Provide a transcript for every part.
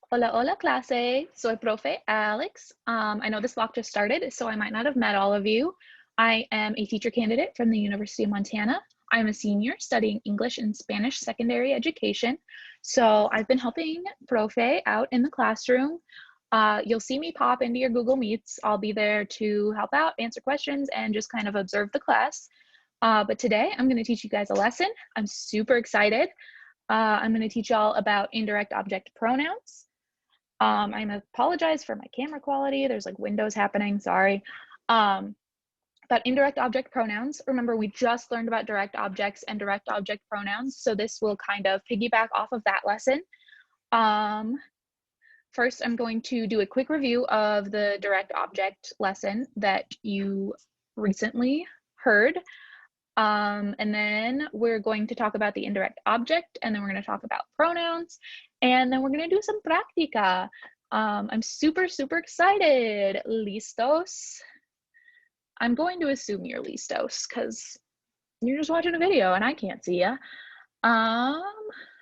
Hola, hola, clase. Soy Profe Alex. I know this block just started, so I might not have met all of you. I am a teacher candidate from the University of Montana. I'm a senior studying English and Spanish secondary education. So I've been helping Profe out in the classroom. You'll see me pop into your Google Meets. I'll be there to help out, answer questions, and just kind of observe the class. But today I'm going to teach you guys a lesson. I'm super excited. I'm going to teach y'all about indirect object pronouns. I apologize for my camera quality. There's like windows happening, sorry. But indirect object pronouns, remember we just learned about direct objects and direct object pronouns, so this will kind of piggyback off of that lesson. First, I'm going to do a quick review of the direct object lesson that you recently heard. And then we're going to talk about the indirect object, and then we're going to talk about pronouns, and then we're going to do some práctica. I'm super, super excited. ¿Listos? I'm going to assume you're listos because you're just watching a video and I can't see ya.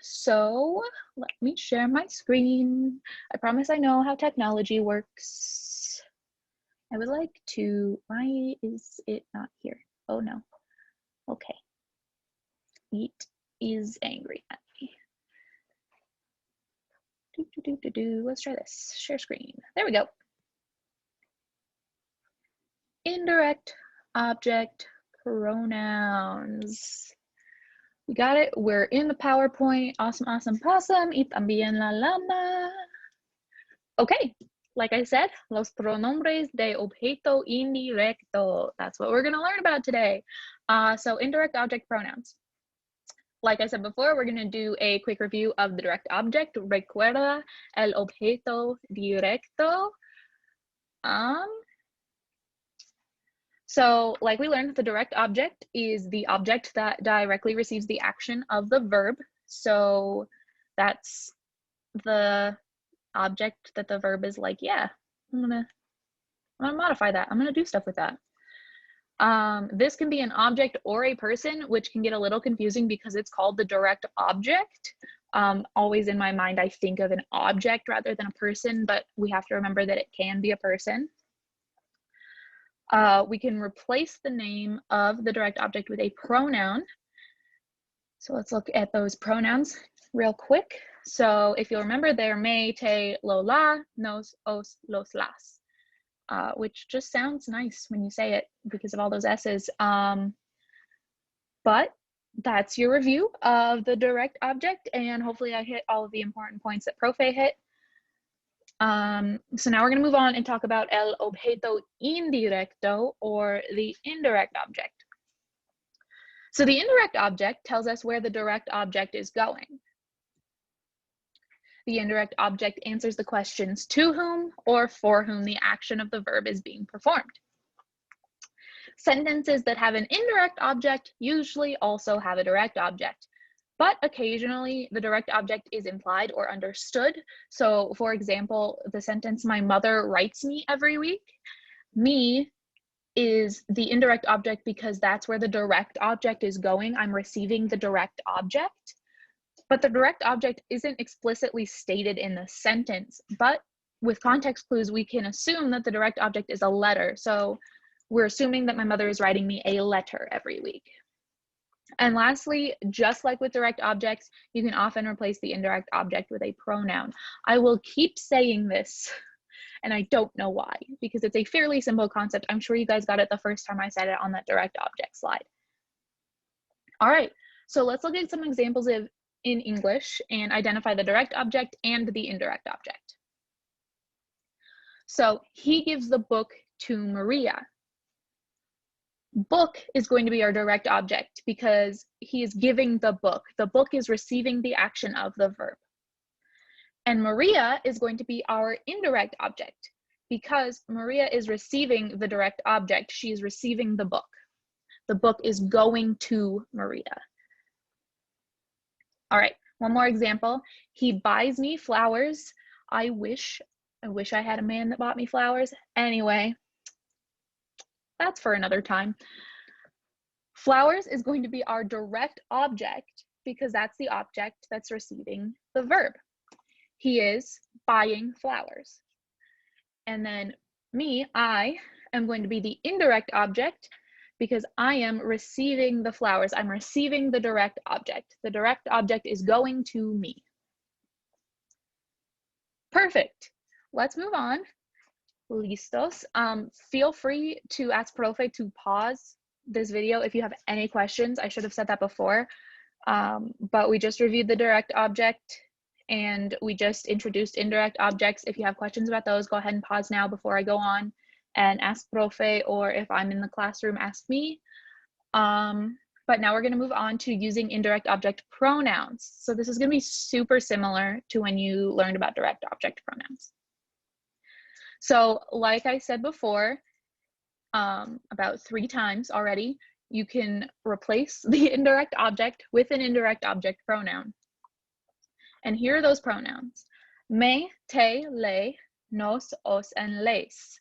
So let me share my screen. I promise I know how technology works. I would like to, why is it not here? Oh no. Okay. It is angry at me. Let's try this. Share screen. There we go. Indirect object pronouns. We got it. We're in the PowerPoint. Awesome, awesome, awesome. Y también la llama. Okay. Like I said, los pronombres de objeto indirecto. That's what we're going to learn about today. So indirect object pronouns. Like I said before, we're going to do a quick review of the direct object. Recuerda el objeto directo. So like we learned, the direct object is the object that directly receives the action of the verb. So that's the object that the verb is like, yeah, I'm gonna modify that. I'm gonna do stuff with that. This can be an object or a person, which can get a little confusing because it's called the direct object. Always in my mind, I think of an object rather than a person, but we have to remember that it can be a person. We can replace the name of the direct object with a pronoun. So let's look at those pronouns real quick. So if you'll remember, they're me, te, lo, la, nos, os, los, las, which just sounds nice when you say it because of all those S's. But that's your review of the direct object, and hopefully I hit all of the important points that Profe hit. So now we're going to move on and talk about el objeto indirecto, or the indirect object. So the indirect object tells us where the direct object is going. The indirect object answers the questions to whom or for whom the action of the verb is being performed. Sentences that have an indirect object usually also have a direct object. But occasionally the direct object is implied or understood. So for example, the sentence, my mother writes me every week, me is the indirect object because that's where the direct object is going. I'm receiving the direct object, but the direct object isn't explicitly stated in the sentence, but with context clues, we can assume that the direct object is a letter. So we're assuming that my mother is writing me a letter every week. And lastly, just like with direct objects, you can often replace the indirect object with a pronoun. I will keep saying this, and I don't know why, because it's a fairly simple concept. I'm sure you guys got it the first time I said it on that direct object slide. All right, so let's look at some examples in English and identify the direct object and the indirect object. So he gives the book to Maria. Book is going to be our direct object because he is giving the book. The book is receiving the action of the verb. And Maria is going to be our indirect object because Maria is receiving the direct object. She is receiving the book. The book is going to Maria. All right, one more example. He buys me flowers. I wish I had a man that bought me flowers. Anyway, that's for another time. Flowers is going to be our direct object because that's the object that's receiving the verb. He is buying flowers. And then me, I am going to be the indirect object because I am receiving the flowers. I'm receiving the direct object. The direct object is going to me. Perfect. Let's move on. Listos. Feel free to ask Profe to pause this video if you have any questions. I should have said that before, but we just reviewed the direct object and we just introduced indirect objects. If you have questions about those, go ahead and pause now before I go on and ask Profe, or if I'm in the classroom, ask me. But now we're going to move on to using indirect object pronouns. So this is going to be super similar to when you learned about direct object pronouns. So like I said before, about 3 times already, you can replace the indirect object with an indirect object pronoun. And here are those pronouns: me, te, le, nos, os, and les.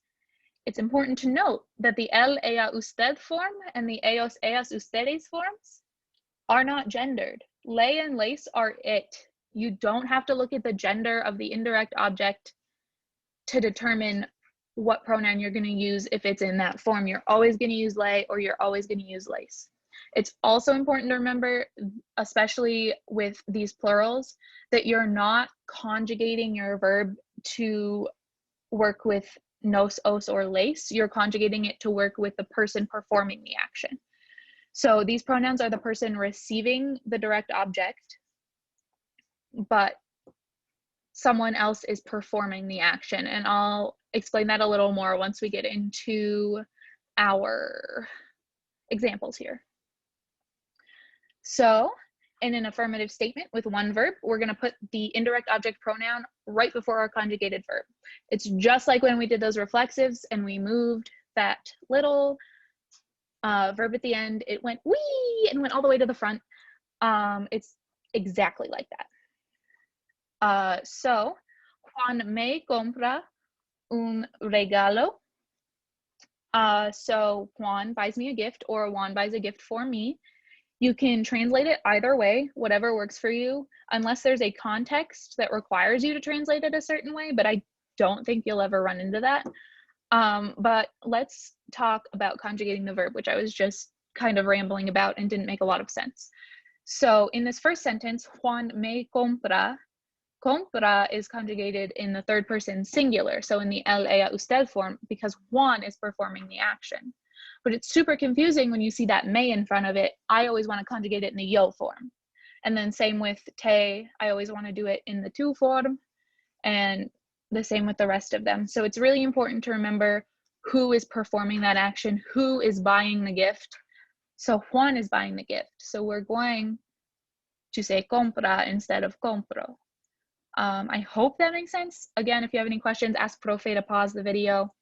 It's important to note that the él, ella, usted form and the ellos, ellas, ustedes forms are not gendered. Le and les are it. You don't have to look at the gender of the indirect object to determine what pronoun you're going to use if it's in that form. You're always going to use le or you're always going to use les. It's also important to remember, especially with these plurals, that you're not conjugating your verb to work with nos, os, or les. You're conjugating it to work with the person performing the action. So these pronouns are the person receiving the direct object, but someone else is performing the action. And I'll explain that a little more once we get into our examples here. So in an affirmative statement with one verb, we're going to put the indirect object pronoun right before our conjugated verb. It's just like when we did those reflexives and we moved that little verb at the end. It went wee and went all the way to the front. It's exactly like that. So Juan me compra un regalo. So Juan buys me a gift, or Juan buys a gift for me. You can translate it either way, whatever works for you, unless there's a context that requires you to translate it a certain way, but I don't think you'll ever run into that. But let's talk about conjugating the verb, which I was just kind of rambling about and didn't make a lot of sense. So in this first sentence, Juan me compra, compra is conjugated in the third person singular, so in the él, ella, usted form, because Juan is performing the action. But it's super confusing when you see that me in front of it. I always want to conjugate it in the yo form. And then same with te, I always want to do it in the tu form, and the same with the rest of them. So it's really important to remember who is performing that action, who is buying the gift. So Juan is buying the gift. So we're going to say compra instead of compro. I hope that makes sense. Again, if you have any questions, ask Profe to pause the video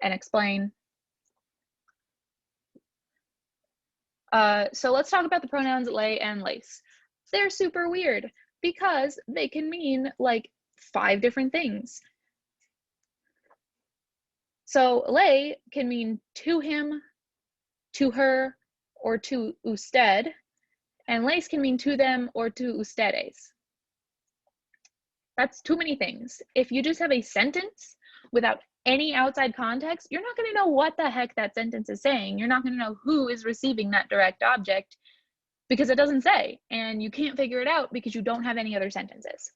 and explain. So let's talk about the pronouns le and les. They're super weird because they can mean like 5 different things. So le can mean to him, to her, or to usted, and les can mean to them or to ustedes. That's too many things. If you just have a sentence without any outside context, you're not going to know what the heck that sentence is saying. You're not going to know who is receiving that direct object because it doesn't say, and you can't figure it out because you don't have any other sentences.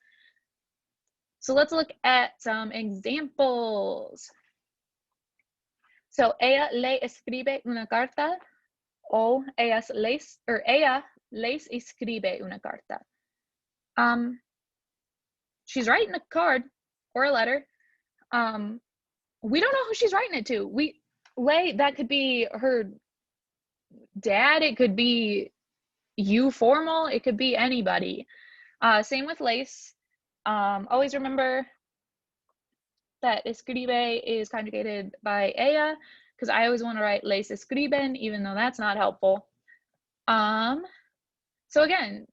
So let's look at some examples. So ella le escribe una carta, o ella les escribe una carta. She's writing a card or a letter. We don't know who she's writing it to. That could be her dad, it could be you formal, it could be anybody. Same with les. Always remember that escribe is conjugated by ella, because I always want to write les escriben, even though that's not helpful. So again,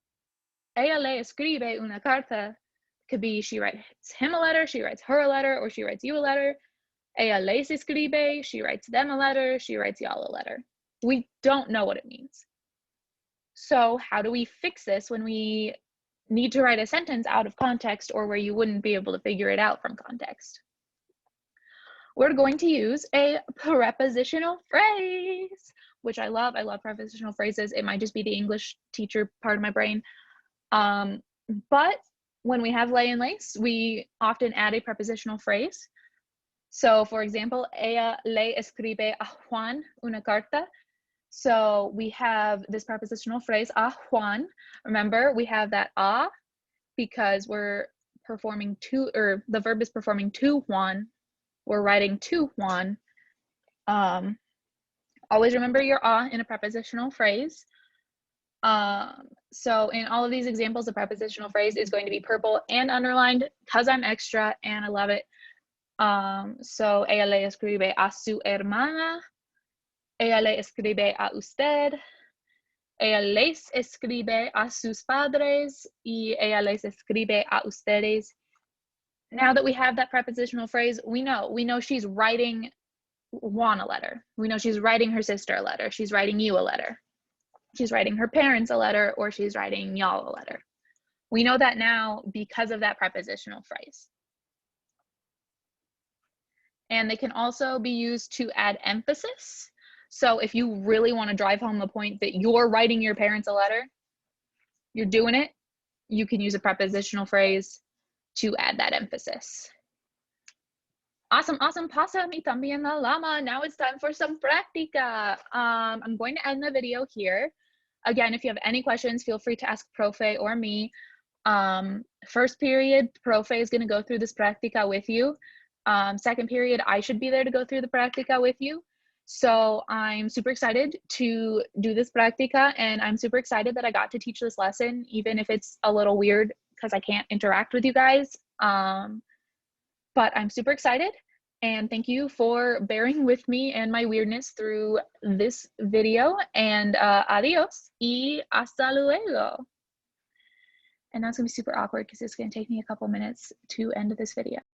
ella le escribe una carta could be she writes him a letter, she writes her a letter, or she writes you a letter. Ella les escribe, she writes them a letter, she writes y'all a letter. We don't know what it means. So how do we fix this when we need to write a sentence out of context or where you wouldn't be able to figure it out from context. We're going to use a prepositional phrase, which I love. I love prepositional phrases. It might just be the English teacher part of my brain. But when we have lay and lace, we often add a prepositional phrase. So for example, ella le escribe a Juan una carta. So we have this prepositional phrase, a Juan. Remember, we have that a because we're performing to, or the verb is performing to Juan. We're writing to Juan. Always remember your a in a prepositional phrase. So in all of these examples, the prepositional phrase is going to be purple and underlined because I'm extra and I love it. So ella le escribe a su hermana. Ella le escribe a usted. Ella les escribe a sus padres. Y ella les escribe a ustedes. Now that we have that prepositional phrase, we know she's writing Juan a letter. We know she's writing her sister a letter. She's writing you a letter. She's writing her parents a letter, or she's writing y'all a letter. We know that now because of that prepositional phrase. And they can also be used to add emphasis. So if you really want to drive home the point that you're writing your parents a letter, you're doing it, you can use a prepositional phrase to add that emphasis. Awesome, awesome, possum y también la llama. Now it's time for some práctica. I'm going to end the video here. Again, if you have any questions, feel free to ask Profe or me. First period, Profe is going to go through this práctica with you. Second period, I should be there to go through the práctica with you. So I'm super excited to do this práctica, and I'm super excited that I got to teach this lesson, even if it's a little weird because I can't interact with you guys. But I'm super excited, and thank you for bearing with me and my weirdness through this video, and adios y hasta luego. And that's gonna be super awkward because it's gonna take me a couple minutes to end this video.